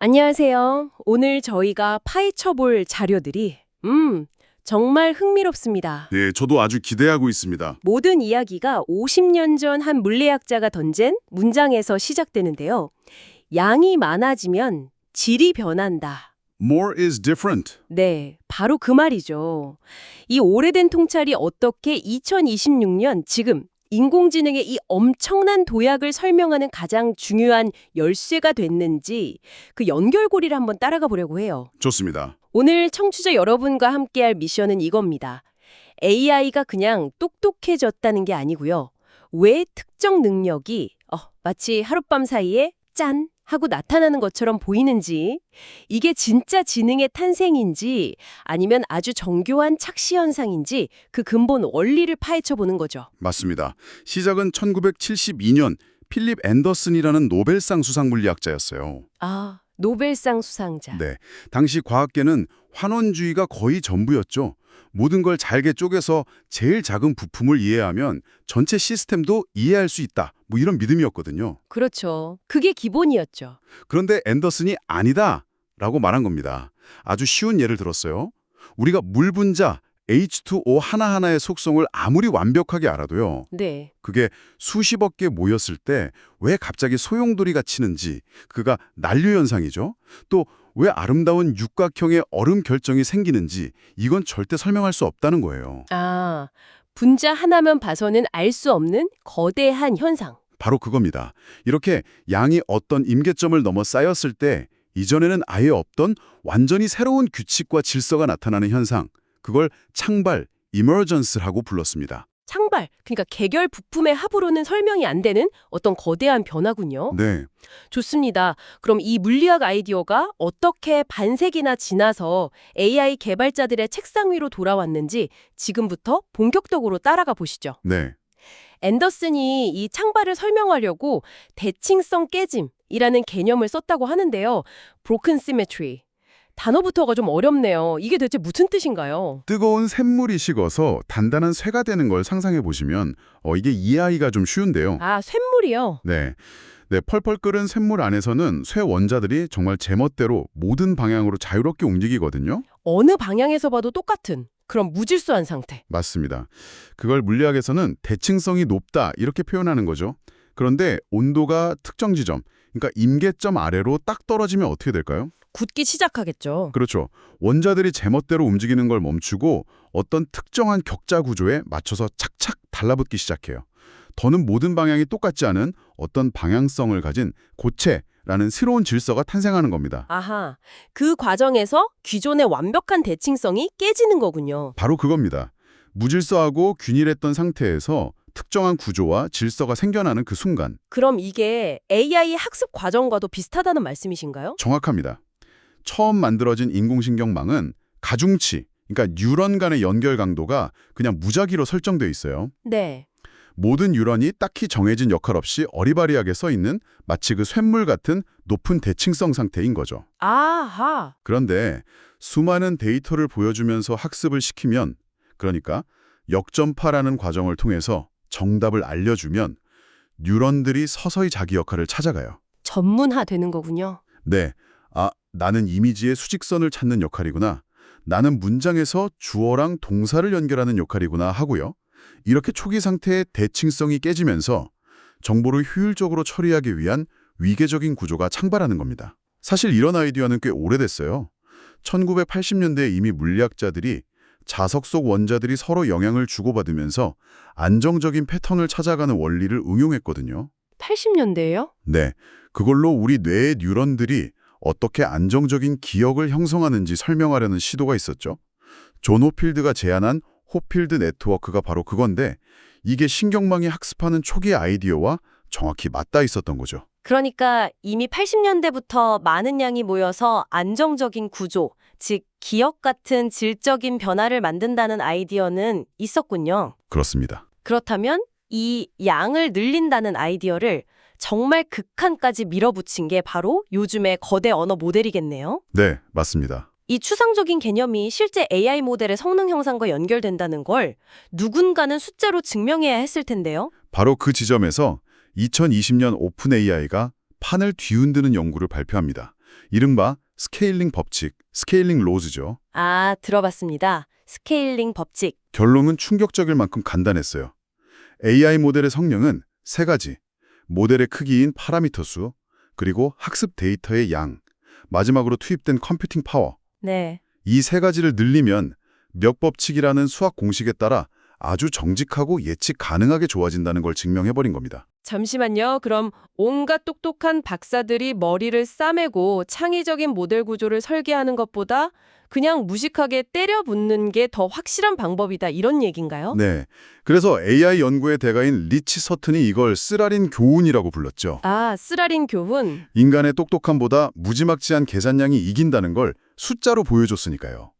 안녕하세요. 오늘 저희가 파헤쳐볼 자료들이 정말 흥미롭습니다. 네, 저도 아주 기대하고 있습니다. 모든 이야기가 50년 전 한 물리학자가 던진 문장에서 시작되는데요. 양이 많아지면 질이 변한다. More is different. 네, 바로 그 말이죠. 이 오래된 통찰이 어떻게 2026년 지금 인공지능의 이 엄청난 도약을 설명하는 가장 중요한 열쇠가 됐는지 그 연결고리를 한번 따라가 보려고 해요. 좋습니다. 오늘 청취자 여러분과 함께할 미션은 이겁니다. AI가 그냥 똑똑해졌다는 게 아니고요. 왜 특정 능력이 마치 하룻밤 사이에 짠! 하고 나타나는 것처럼 보이는지, 이게 진짜 지능의 탄생인지 아니면 아주 정교한 착시 현상인지 그 근본 원리를 파헤쳐보는 거죠. 맞습니다. 시작은 1972년 필립 앤더슨이라는 노벨상 수상 물리학자였어요. 아, 노벨상 수상자. 네, 당시 과학계는 환원주의가 거의 전부였죠. 모든 걸 잘게 쪼개서 제일 작은 부품을 이해하면 전체 시스템도 이해할 수 있다. 뭐 이런 믿음이었거든요. 그렇죠. 그게 기본이었죠. 그런데 앤더슨이 아니다 라고 말한 겁니다. 아주 쉬운 예를 들었어요. 우리가 물 분자 H2O 하나하나의 속성을 아무리 완벽하게 알아도요. 네. 그게 수십억 개 모였을 때 왜 갑자기 소용돌이가 치는지, 그가 난류 현상이죠. 또 왜 아름다운 육각형의 얼음 결정이 생기는지 이건 절대 설명할 수 없다는 거예요. 아, 분자 하나만 봐서는 알 수 없는 거대한 현상. 바로 그겁니다. 이렇게 양이 어떤 임계점을 넘어 쌓였을 때 이전에는 아예 없던 완전히 새로운 규칙과 질서가 나타나는 현상, 그걸 창발, 이머전스라고 불렀습니다. 창발, 그러니까 개결 부품의 합으로는 설명이 안 되는 어떤 거대한 변화군요. 네, 좋습니다. 그럼 이 물리학 아이디어가 어떻게 반세기나 지나서 AI 개발자들의 책상 위로 돌아왔는지 지금부터 본격적으로 따라가 보시죠. 네. 앤더슨이 이 창발을 설명하려고 대칭성 깨짐이라는 개념을 썼다고 하는데요. broken symmetry. 단어부터가 좀 어렵네요. 이게 대체 무슨 뜻인가요? 뜨거운 샘물이 식어서 단단한 쇠가 되는 걸 상상해 보시면 이게 이해하기가 좀 쉬운데요. 아, 쇳물이요. 네. 네, 펄펄 끓은 샘물 안에서는 쇠 원자들이 정말 제멋대로 모든 방향으로 자유롭게 움직이거든요. 어느 방향에서 봐도 똑같은 그런 무질서한 상태. 맞습니다. 그걸 물리학에서는 대칭성이 높다 이렇게 표현하는 거죠. 그런데 온도가 특정 지점, 그러니까 임계점 아래로 딱 떨어지면 어떻게 될까요? 굳기 시작하겠죠. 그렇죠. 원자들이 제멋대로 움직이는 걸 멈추고 어떤 특정한 격자 구조에 맞춰서 착착 달라붙기 시작해요. 더는 모든 방향이 똑같지 않은 어떤 방향성을 가진 고체라는 새로운 질서가 탄생하는 겁니다. 아하, 그 과정에서 기존의 완벽한 대칭성이 깨지는 거군요. 바로 그겁니다. 무질서하고 균일했던 상태에서 특정한 구조와 질서가 생겨나는 그 순간. 그럼 이게 AI 학습 과정과도 비슷하다는 말씀이신가요? 정확합니다. 처음 만들어진 인공신경망은 가중치, 그러니까 뉴런 간의 연결 강도가 그냥 무작위로 설정돼 있어요. 네. 모든 뉴런이 딱히 정해진 역할 없이 어리바리하게 써 있는 마치 그 쇳물 같은 높은 대칭성 상태인 거죠. 아하. 그런데 수많은 데이터를 보여주면서 학습을 시키면, 그러니까 역전파라는 과정을 통해서 정답을 알려주면 뉴런들이 서서히 자기 역할을 찾아가요. 전문화 되는 거군요. 네, 나는 이미지의 수직선을 찾는 역할이구나. 나는 문장에서 주어랑 동사를 연결하는 역할이구나 하고요. 이렇게 초기 상태의 대칭성이 깨지면서 정보를 효율적으로 처리하기 위한 위계적인 구조가 창발하는 겁니다. 사실 이런 아이디어는 꽤 오래됐어요. 1980년대에 이미 물리학자들이 자석 속 원자들이 서로 영향을 주고받으면서 안정적인 패턴을 찾아가는 원리를 응용했거든요. 80년대예요? 네, 그걸로 우리 뇌의 뉴런들이 어떻게 안정적인 기억을 형성하는지 설명하려는 시도가 있었죠. 존 호필드가 제안한 호필드 네트워크가 바로 그건데 이게 신경망이 학습하는 초기 아이디어와 정확히 맞닿아 있었던 거죠. 그러니까 이미 80년대부터 많은 양이 모여서 안정적인 구조, 즉 기억 같은 질적인 변화를 만든다는 아이디어는 있었군요. 그렇습니다. 그렇다면 이 양을 늘린다는 아이디어를 정말 극한까지 밀어붙인 게 바로 요즘의 거대 언어 모델이겠네요. 네, 맞습니다. 이 추상적인 개념이 실제 AI 모델의 성능 형상과 연결된다는 걸 누군가는 숫자로 증명해야 했을 텐데요. 바로 그 지점에서 2020년 오픈 AI가 판을 뒤흔드는 연구를 발표합니다. 이른바 스케일링 법칙, 스케일링 로즈죠. 아, 들어봤습니다. 스케일링 법칙. 결론은 충격적일 만큼 간단했어요. AI 모델의 성능은 세 가지. 모델의 크기인 파라미터 수, 그리고 학습 데이터의 양, 마지막으로 투입된 컴퓨팅 파워. 네. 이 세 가지를 늘리면 몇 법칙이라는 수학 공식에 따라 아주 정직하고 예측 가능하게 좋아진다는 걸 증명해버린 겁니다. 잠시만요. 그럼 온갖 똑똑한 박사들이 머리를 싸매고 창의적인 모델 구조를 설계하는 것보다 그냥 무식하게 때려 붓는 게 더 확실한 방법이다. 이런 얘기인가요? 네, 그래서 AI 연구의 대가인 리치 서튼이 이걸 쓰라린 교훈이라고 불렀죠. 아, 쓰라린 교훈. 인간의 똑똑함보다 무지막지한 계산량이 이긴다는 걸 숫자로 보여줬으니까요.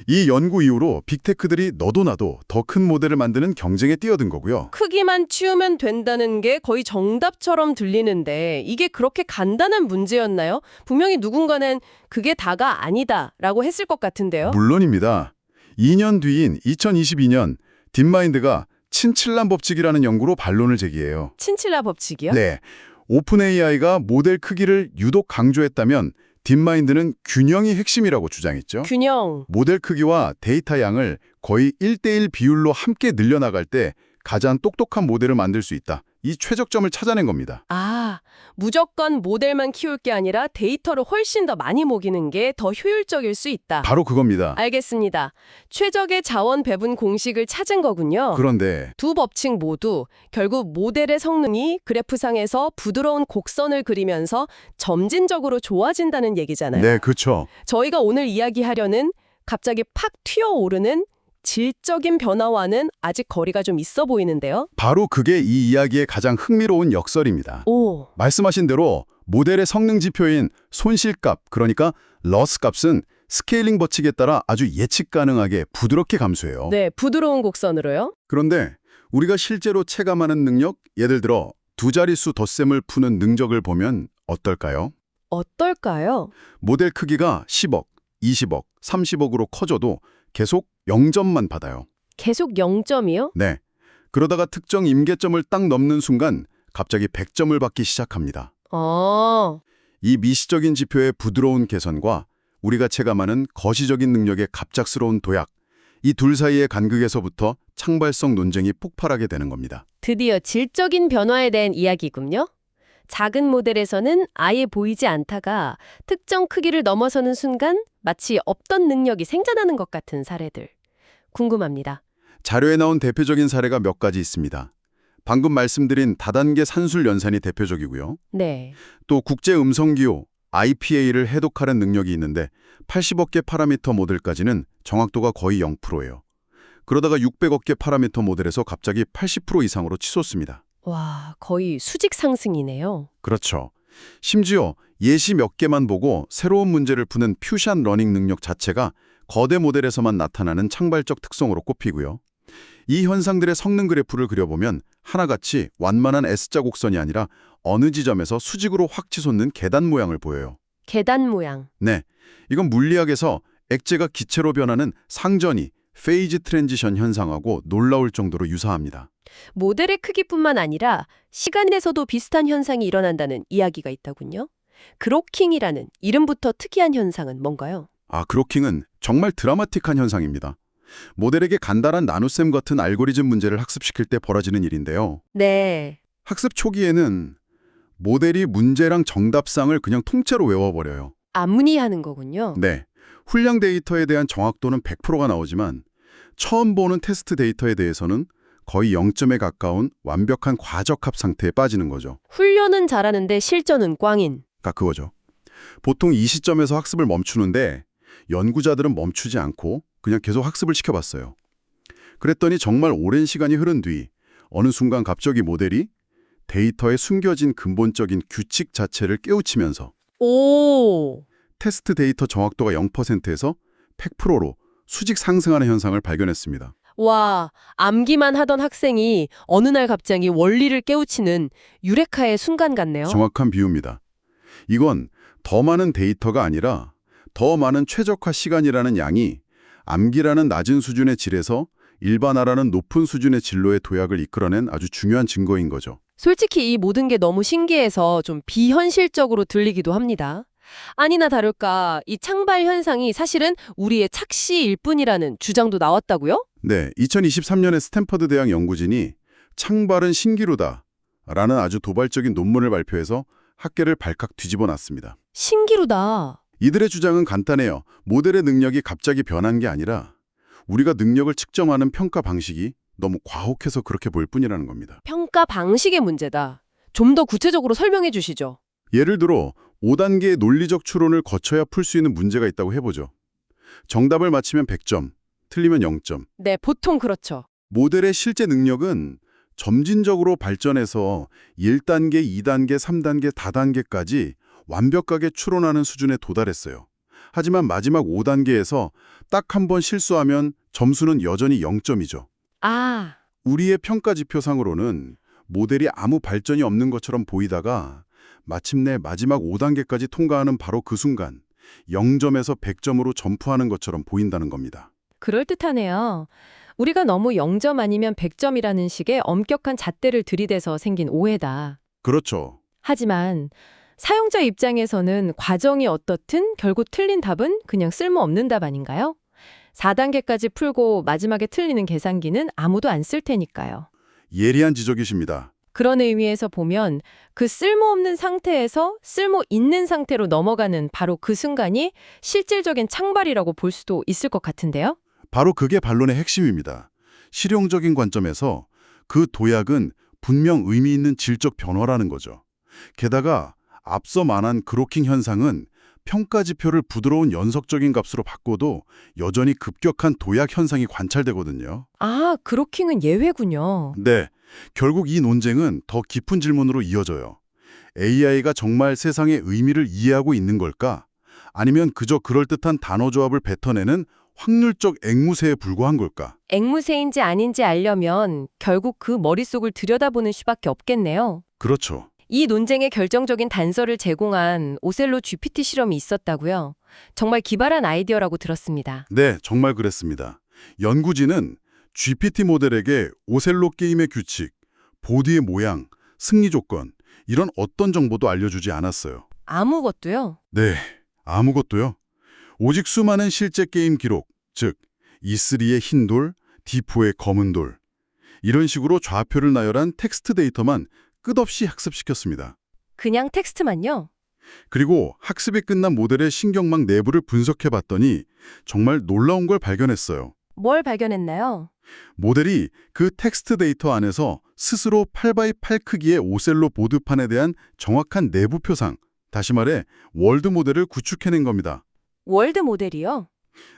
이 연구 이후로 빅테크들이 너도 나도 더 큰 모델을 만드는 경쟁에 뛰어든 거고요. 크기만 치우면 된다는 게 거의 정답처럼 들리는데 이게 그렇게 간단한 문제였나요? 분명히 누군가는 그게 다가 아니다라고 했을 것 같은데요. 물론입니다. 2년 뒤인 2022년 딥마인드가 친칠란 법칙이라는 연구로 반론을 제기해요. 친칠라 법칙이요? 네, 오픈 AI가 모델 크기를 유독 강조했다면 딥마인드는 균형이 핵심이라고 주장했죠. 균형. 모델 크기와 데이터 양을 거의 1대1 비율로 함께 늘려나갈 때 가장 똑똑한 모델을 만들 수 있다. 이 최적점을 찾아낸 겁니다. 아, 무조건 모델만 키울 게 아니라 데이터를 훨씬 더 많이 먹이는 게 더 효율적일 수 있다. 바로 그겁니다. 알겠습니다. 최적의 자원 배분 공식을 찾은 거군요. 그런데 두 법칙 모두 결국 모델의 성능이 그래프상에서 부드러운 곡선을 그리면서 점진적으로 좋아진다는 얘기잖아요. 네, 그렇죠. 저희가 오늘 이야기하려는 갑자기 팍 튀어오르는 질적인 변화와는 아직 거리가 좀 있어 보이는데요. 바로 그게 이 이야기의 가장 흥미로운 역설입니다. 오, 말씀하신 대로 모델의 성능 지표인 손실값, 그러니까 러스 값은 스케일링 법칙에 따라 아주 예측 가능하게 부드럽게 감소해요. 네, 부드러운 곡선으로요. 그런데 우리가 실제로 체감하는 능력, 예를 들어 두 자릿수 덧셈을 푸는 능력을 보면 어떨까요? 어떨까요? 모델 크기가 10억, 20억, 30억으로 커져도 계속 0점만 받아요. 계속 0점이요? 네. 그러다가 특정 임계점을 딱 넘는 순간 갑자기 100점을 받기 시작합니다. 이 미시적인 지표의 부드러운 개선과 우리가 체감하는 거시적인 능력의 갑작스러운 도약, 이 둘 사이의 간극에서부터 창발성 논쟁이 폭발하게 되는 겁니다. 드디어 질적인 변화에 대한 이야기군요. 작은 모델에서는 아예 보이지 않다가 특정 크기를 넘어서는 순간 마치 없던 능력이 생겨나는 것 같은 사례들. 궁금합니다. 자료에 나온 대표적인 사례가 몇 가지 있습니다. 방금 말씀드린 다단계 산술 연산이 대표적이고요. 네. 또 국제 음성기호 IPA를 해독하는 능력이 있는데 80억 개 파라미터 모델까지는 정확도가 거의 0%예요. 그러다가 600억 개 파라미터 모델에서 갑자기 80% 이상으로 치솟습니다. 와, 거의 수직 상승이네요. 그렇죠. 심지어 예시 몇 개만 보고 새로운 문제를 푸는 퓨전 러닝 능력 자체가 거대 모델에서만 나타나는 창발적 특성으로 꼽히고요. 이 현상들의 성능 그래프를 그려보면 하나같이 완만한 S자 곡선이 아니라 어느 지점에서 수직으로 확 치솟는 계단 모양을 보여요. 계단 모양. 네, 이건 물리학에서 액체가 기체로 변하는 상전이 페이즈 트랜지션 현상하고 놀라울 정도로 유사합니다. 모델의 크기뿐만 아니라 시간에서도 비슷한 현상이 일어난다는 이야기가 있다군요. 그로킹이라는 이름부터 특이한 현상은 뭔가요? 그로킹은 정말 드라마틱한 현상입니다. 모델에게 간단한 나눗셈 같은 알고리즘 문제를 학습시킬 때 벌어지는 일인데요. 네. 학습 초기에는 모델이 문제랑 정답상을 그냥 통째로 외워버려요. 암문이하는 거군요. 네, 훈량 데이터에 대한 정확도는 100%가 나오지만 처음 보는 테스트 데이터에 대해서는 거의 0점에 가까운 완벽한 과적합 상태에 빠지는 거죠. 훈련은 잘하는데 실전은 꽝인. 그러니까 그거죠. 보통 이 시점에서 학습을 멈추는데 연구자들은 멈추지 않고 그냥 계속 학습을 시켜봤어요. 그랬더니 정말 오랜 시간이 흐른 뒤 어느 순간 갑자기 모델이 데이터에 숨겨진 근본적인 규칙 자체를 깨우치면서 오! 테스트 데이터 정확도가 0%에서 100%로 수직 상승하는 현상을 발견했습니다. 와, 암기만 하던 학생이 어느 날 갑자기 원리를 깨우치는 유레카의 순간 같네요. 정확한 비유입니다. 이건 더 많은 데이터가 아니라 더 많은 최적화 시간이라는 양이 암기라는 낮은 수준의 질에서 일반화라는 높은 수준의 진로의 도약을 이끌어낸 아주 중요한 증거인 거죠. 솔직히 이 모든 게 너무 신기해서 좀 비현실적으로 들리기도 합니다. 아니나 다를까 이 창발 현상이 사실은 우리의 착시일 뿐이라는 주장도 나왔다고요? 네, 2023년에 스탠퍼드 대학 연구진이 창발은 신기루다 라는 아주 도발적인 논문을 발표해서 학계를 발칵 뒤집어 놨습니다. 신기루다. 이들의 주장은 간단해요. 모델의 능력이 갑자기 변한 게 아니라 우리가 능력을 측정하는 평가 방식이 너무 과혹해서 그렇게 보일 뿐이라는 겁니다. 평가 방식의 문제다. 좀 더 구체적으로 설명해 주시죠. 예를 들어 5단계의 논리적 추론을 거쳐야 풀 수 있는 문제가 있다고 해보죠. 정답을 맞히면 100점, 틀리면 0점. 네, 보통 그렇죠. 모델의 실제 능력은 점진적으로 발전해서 1단계, 2단계, 3단계, 다단계까지 완벽하게 추론하는 수준에 도달했어요. 하지만 마지막 5단계에서 딱 한 번 실수하면 점수는 여전히 0점이죠. 아, 우리의 평가 지표상으로는 모델이 아무 발전이 없는 것처럼 보이다가 마침내 마지막 5단계까지 통과하는 바로 그 순간 0점에서 100점으로 점프하는 것처럼 보인다는 겁니다. 그럴듯하네요. 우리가 너무 0점 아니면 100점이라는 식의 엄격한 잣대를 들이대서 생긴 오해다. 그렇죠. 하지만 사용자 입장에서는 과정이 어떻든 결국 틀린 답은 그냥 쓸모없는 답 아닌가요? 4단계까지 풀고 마지막에 틀리는 계산기는 아무도 안 쓸 테니까요. 예리한 지적이십니다. 그런 의미에서 보면 그 쓸모없는 상태에서 쓸모 있는 상태로 넘어가는 바로 그 순간이 실질적인 창발이라고 볼 수도 있을 것 같은데요? 바로 그게 반론의 핵심입니다. 실용적인 관점에서 그 도약은 분명 의미 있는 질적 변화라는 거죠. 게다가 앞서 말한 그로킹 현상은 평가 지표를 부드러운 연속적인 값으로 바꿔도 여전히 급격한 도약 현상이 관찰되거든요. 아, 그로킹은 예외군요. 네, 결국 이 논쟁은 더 깊은 질문으로 이어져요. AI가 정말 세상의 의미를 이해하고 있는 걸까? 아니면 그저 그럴듯한 단어 조합을 뱉어내는 확률적 앵무새에 불과한 걸까? 앵무새인지 아닌지 알려면 결국 그 머릿속을 들여다보는 수밖에 없겠네요. 그렇죠. 이 논쟁의 결정적인 단서를 제공한 오셀로 GPT 실험이 있었다고요. 정말 기발한 아이디어라고 들었습니다. 네, 정말 그랬습니다. 연구진은 GPT 모델에게 오셀로 게임의 규칙, 보드의 모양, 승리 조건, 이런 어떤 정보도 알려주지 않았어요. 아무것도요? 네, 아무것도요. 오직 수많은 실제 게임 기록, 즉 E3의 흰 돌, D4의 검은 돌, 이런 식으로 좌표를 나열한 텍스트 데이터만 끝없이 학습시켰습니다. 그냥 텍스트만요? 그리고 학습이 끝난 모델의 신경망 내부를 분석해봤더니 정말 놀라운 걸 발견했어요. 뭘 발견했나요? 모델이 그 텍스트 데이터 안에서 스스로 8x8 크기의 오셀로 보드판에 대한 정확한 내부 표상, 다시 말해 월드 모델을 구축해낸 겁니다. 월드 모델이요?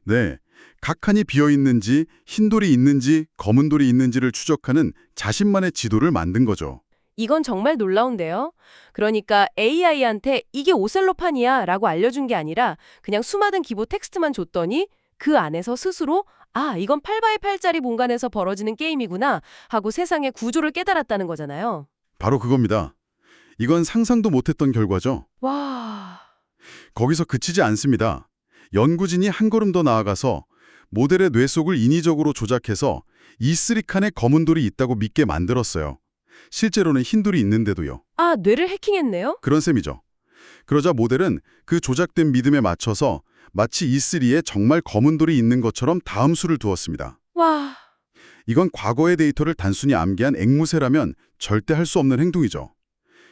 네, 각 칸이 비어있는지, 흰 돌이 있는지, 검은 돌이 있는지를 추적하는 자신만의 지도를 만든 거죠. 이건 정말 놀라운데요. 그러니까 AI한테 이게 오셀로판이야 라고 알려준 게 아니라 그냥 수많은 기본 텍스트만 줬더니 그 안에서 스스로 아, 이건 8x8짜리 공간에서 벌어지는 게임이구나 하고 세상의 구조를 깨달았다는 거잖아요. 바로 그겁니다. 이건 상상도 못했던 결과죠. 와... 거기서 그치지 않습니다. 연구진이 한 걸음 더 나아가서 모델의 뇌 속을 인위적으로 조작해서 E3 칸에 검은 돌이 있다고 믿게 만들었어요. 실제로는 흰 돌이 있는데도요. 아, 뇌를 해킹했네요? 그런 셈이죠. 그러자 모델은 그 조작된 믿음에 맞춰서 마치 E3에 정말 검은 돌이 있는 것처럼 다음 수를 두었습니다. 와... 이건 과거의 데이터를 단순히 암기한 앵무새라면 절대 할 수 없는 행동이죠.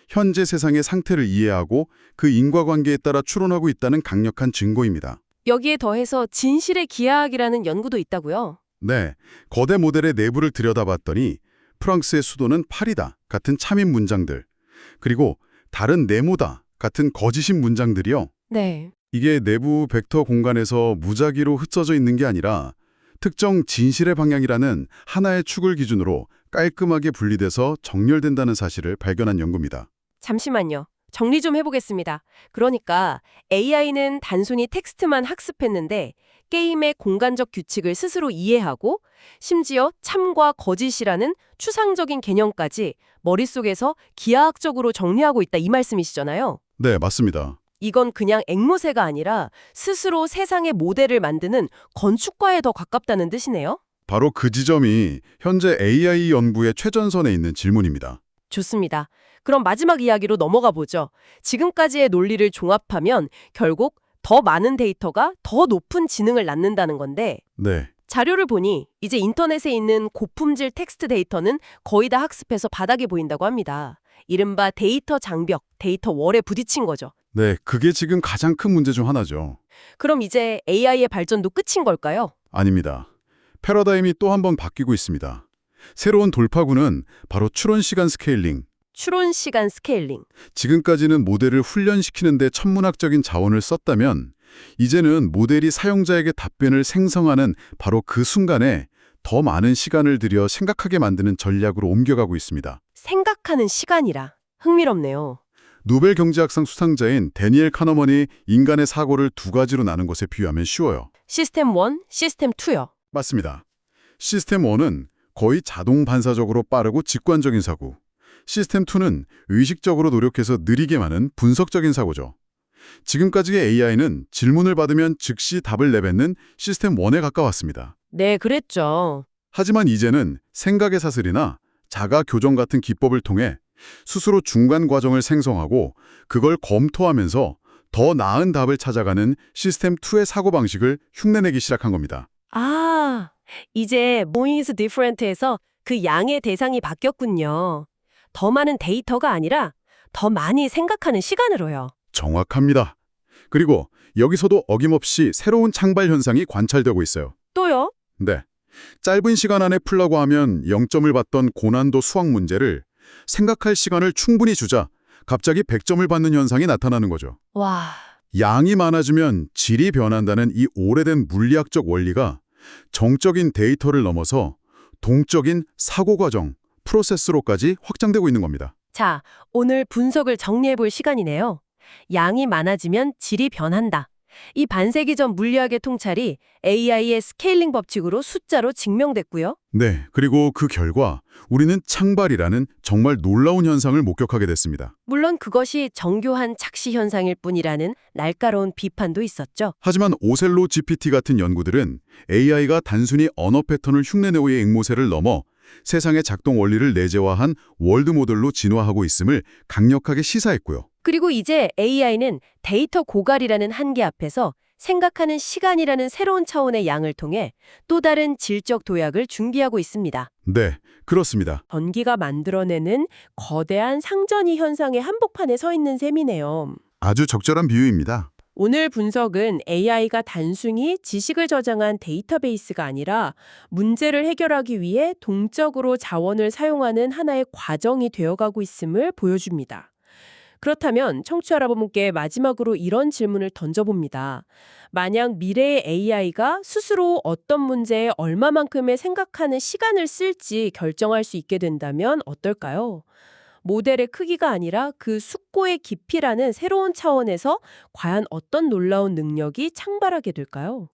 현재 세상의 상태를 이해하고 그 인과관계에 따라 추론하고 있다는 강력한 증거입니다. 여기에 더해서 진실의 기하학이라는 연구도 있다고요? 네, 거대 모델의 내부를 들여다봤더니 프랑스의 수도는 파리다 같은 참인 문장들, 그리고 다른 네모다 같은 거짓인 문장들이요. 네. 이게 내부 벡터 공간에서 무작위로 흩어져 있는 게 아니라 특정 진실의 방향이라는 하나의 축을 기준으로 깔끔하게 분리돼서 정렬된다는 사실을 발견한 연구입니다. 잠시만요. 정리 좀 해보겠습니다. 그러니까 AI는 단순히 텍스트만 학습했는데 게임의 공간적 규칙을 스스로 이해하고 심지어 참과 거짓이라는 추상적인 개념까지 머릿속에서 기하학적으로 정리하고 있다 이 말씀이시잖아요. 네, 맞습니다. 이건 그냥 앵무새가 아니라 스스로 세상의 모델을 만드는 건축가에 더 가깝다는 뜻이네요. 바로 그 지점이 현재 AI 연구의 최전선에 있는 질문입니다. 좋습니다. 그럼 마지막 이야기로 넘어가 보죠. 지금까지의 논리를 종합하면 결국 더 많은 데이터가 더 높은 지능을 낳는다는 건데 네. 자료를 보니 이제 인터넷에 있는 고품질 텍스트 데이터는 거의 다 학습해서 바닥에 보인다고 합니다. 이른바 데이터 장벽, 데이터 월에 부딪힌 거죠. 네, 그게 지금 가장 큰 문제 중 하나죠. 그럼 이제 AI의 발전도 끝인 걸까요? 아닙니다. 패러다임이 또 한 번 바뀌고 있습니다. 새로운 돌파구는 바로 추론 시간 스케일링. 추론 시간 스케일링. 지금까지는 모델을 훈련시키는 데 천문학적인 자원을 썼다면 이제는 모델이 사용자에게 답변을 생성하는 바로 그 순간에 더 많은 시간을 들여 생각하게 만드는 전략으로 옮겨가고 있습니다. 생각하는 시간이라. 흥미롭네요. 노벨 경제학상 수상자인 데니엘 카너먼이 인간의 사고를 두 가지로 나눈 것에 비유하면 쉬워요. 시스템 1, 시스템 2요. 맞습니다. 시스템 1은 거의 자동 반사적으로 빠르고 직관적인 사고, 시스템 2는 의식적으로 노력해서 느리게 많은 분석적인 사고죠. 지금까지의 AI는 질문을 받으면 즉시 답을 내뱉는 시스템 1에 가까웠습니다. 네, 그랬죠. 하지만 이제는 생각의 사슬이나 자가 교정 같은 기법을 통해 스스로 중간 과정을 생성하고 그걸 검토하면서 더 나은 답을 찾아가는 시스템 2의 사고방식을 흉내내기 시작한 겁니다. 아, 이제 more is different에서 그 양의 대상이 바뀌었군요. 더 많은 데이터가 아니라 더 많이 생각하는 시간으로요. 정확합니다. 그리고 여기서도 어김없이 새로운 창발 현상이 관찰되고 있어요. 또요? 네. 짧은 시간 안에 풀라고 하면 0점을 받던 고난도 수학 문제를 생각할 시간을 충분히 주자 갑자기 100점을 받는 현상이 나타나는 거죠. 와, 양이 많아지면 질이 변한다는 이 오래된 물리학적 원리가 정적인 데이터를 넘어서 동적인 사고 과정, 프로세스로까지 확장되고 있는 겁니다. 자, 오늘 분석을 정리해 볼 시간이네요. 양이 많아지면 질이 변한다. 이 반세기 전 물리학의 통찰이 AI의 스케일링 법칙으로 숫자로 증명됐고요. 네, 그리고 그 결과 우리는 창발이라는 정말 놀라운 현상을 목격하게 됐습니다. 물론 그것이 정교한 착시 현상일 뿐이라는 날카로운 비판도 있었죠. 하지만 오셀로 GPT 같은 연구들은 AI가 단순히 언어 패턴을 흉내내오의 앵무새를 넘어 세상의 작동 원리를 내재화한 월드 모델로 진화하고 있음을 강력하게 시사했고요. 그리고 이제 AI는 데이터 고갈이라는 한계 앞에서 생각하는 시간이라는 새로운 차원의 양을 통해 또 다른 질적 도약을 준비하고 있습니다. 네, 그렇습니다. 전기가 만들어내는 거대한 상전이 현상의 한복판에 서 있는 셈이네요. 아주 적절한 비유입니다. 오늘 분석은 AI가 단순히 지식을 저장한 데이터베이스가 아니라 문제를 해결하기 위해 동적으로 자원을 사용하는 하나의 과정이 되어가고 있음을 보여줍니다. 그렇다면 청취자 여러분께 마지막으로 이런 질문을 던져봅니다. 만약 미래의 AI가 스스로 어떤 문제에 얼마만큼의 생각하는 시간을 쓸지 결정할 수 있게 된다면 어떨까요? 모델의 크기가 아니라 그 숙고의 깊이라는 새로운 차원에서 과연 어떤 놀라운 능력이 창발하게 될까요?